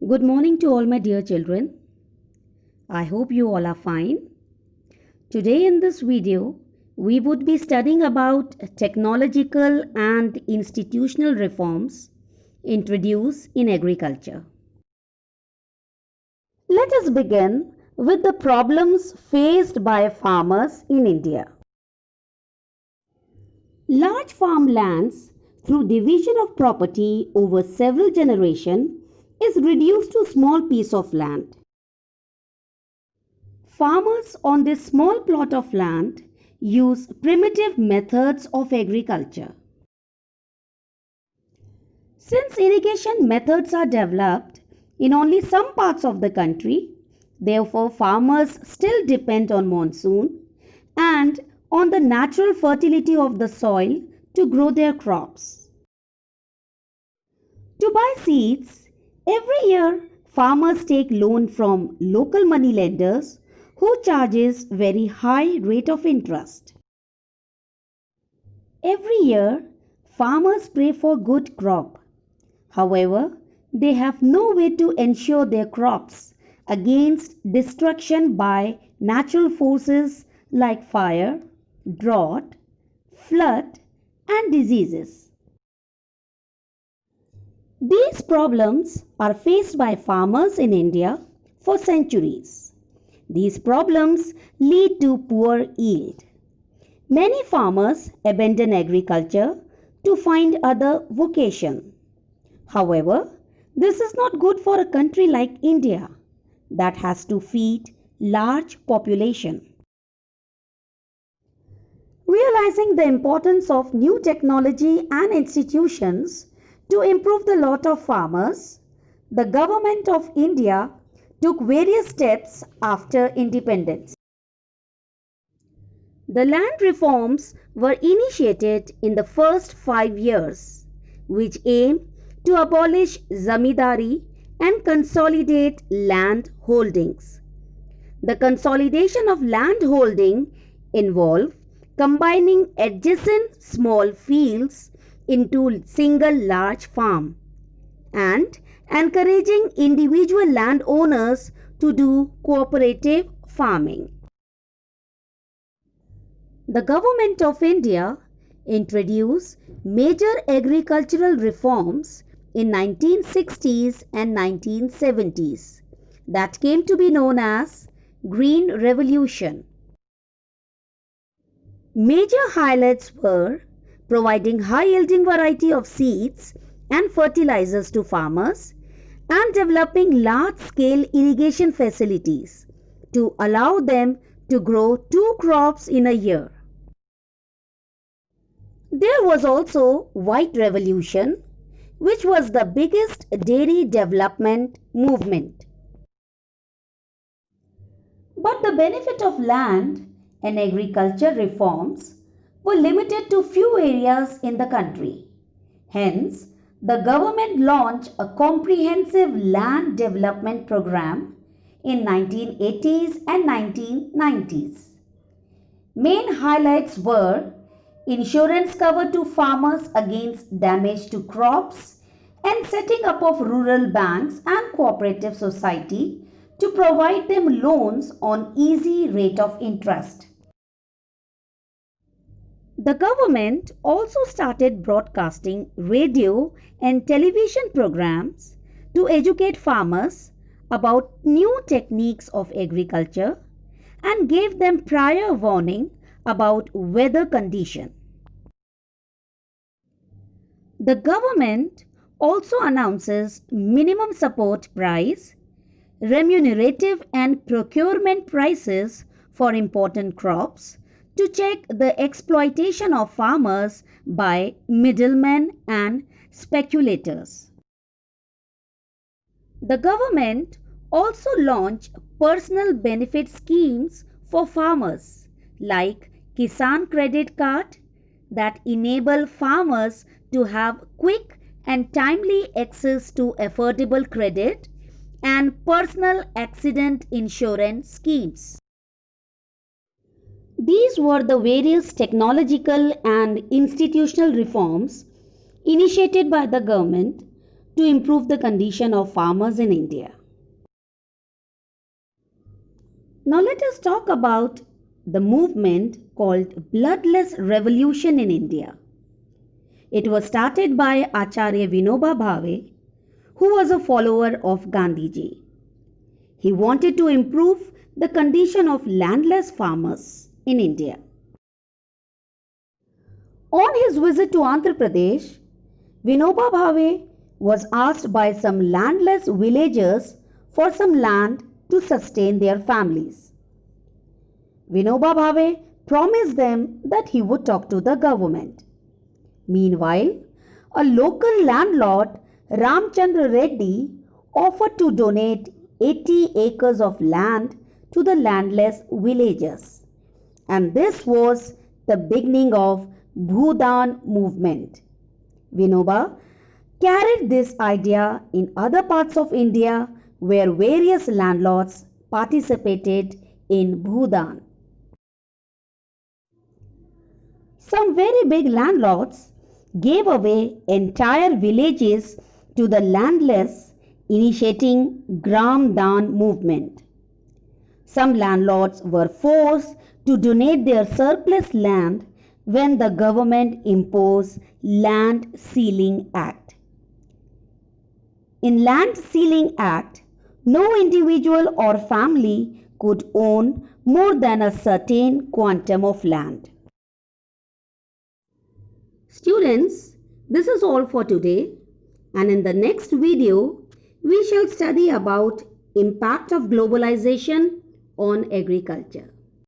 Good morning to all my dear children. I hope you all are fine. Today in this video, we would be studying about technological and institutional reforms introduced in agriculture. Let us begin with the problems faced by farmers in India. Large farmlands, through division of property over several generations, is reduced to small piece of land. Farmers on this small plot of land use primitive methods of agriculture. Since irrigation methods are developed in only some parts of the country, therefore farmers still depend on monsoon and on the natural fertility of the soil to grow their crops. To buy seeds, every year farmers take loan from local money lenders who charges very high rate of interest. Every year farmers pray for good crop. However, they have no way to ensure their crops against destruction by natural forces like fire, drought, flood and diseases. These problems are faced by farmers in India for centuries. These problems lead to poor yield. Many farmers abandon agriculture to find other vocation. However, this is not good for a country like India that has to feed large population. Realizing the importance of new technology and institutions to improve the lot of farmers, the government of India took various steps after independence. The land reforms were initiated in the first 5 years, which aimed to abolish zamindari and consolidate land holdings. The consolidation of land holding involved combining adjacent small fields into single large farm and encouraging individual landowners to do cooperative farming. The government of India introduced major agricultural reforms in 1960s and 1970s that came to be known as Green Revolution. Major highlights were providing high-yielding variety of seeds and fertilizers to farmers and developing large-scale irrigation facilities to allow them to grow 2 crops in a year. There was also White Revolution, which was the biggest dairy development movement. But the benefit of land and agriculture reforms were limited to few areas in the country. Hence, the government launched a comprehensive land development program in 1980s and 1990s. Main highlights were insurance cover to farmers against damage to crops and setting up of rural banks and cooperative society to provide them loans on easy rate of interest. The government also started broadcasting radio and television programs to educate farmers about new techniques of agriculture and gave them prior warning about weather condition. The government also announces minimum support price, remunerative and procurement prices for important crops to check the exploitation of farmers by middlemen and speculators. The government also launched personal benefit schemes for farmers like Kisan Credit Card that enable farmers to have quick and timely access to affordable credit and personal accident insurance schemes. These were the various technological and institutional reforms initiated by the government to improve the condition of farmers in India. Now let us talk about the movement called Bloodless Revolution in India. It was started by Acharya Vinoba Bhave, who was a follower of Gandhiji. He wanted to improve the condition of landless farmers in India. On his visit to Andhra Pradesh, Vinoba Bhave was asked by some landless villagers for some land to sustain their families. Vinoba Bhave promised them that he would talk to the government. Meanwhile, a local landlord, Ramchandra Reddy, offered to donate 80 acres of land to the landless villagers. And this was the beginning of Bhudan movement. Vinoba carried this idea in other parts of India where various landlords participated in Bhudan. Some very big landlords gave away entire villages to the landless, initiating Gram Dan movement. Some landlords were forced to donate their surplus land when the government imposed Land Ceiling Act. In Land Ceiling Act, no individual or family could own more than a certain quantum of land. Students, this is all for today, and in the next video we shall study about impact of globalization on agriculture.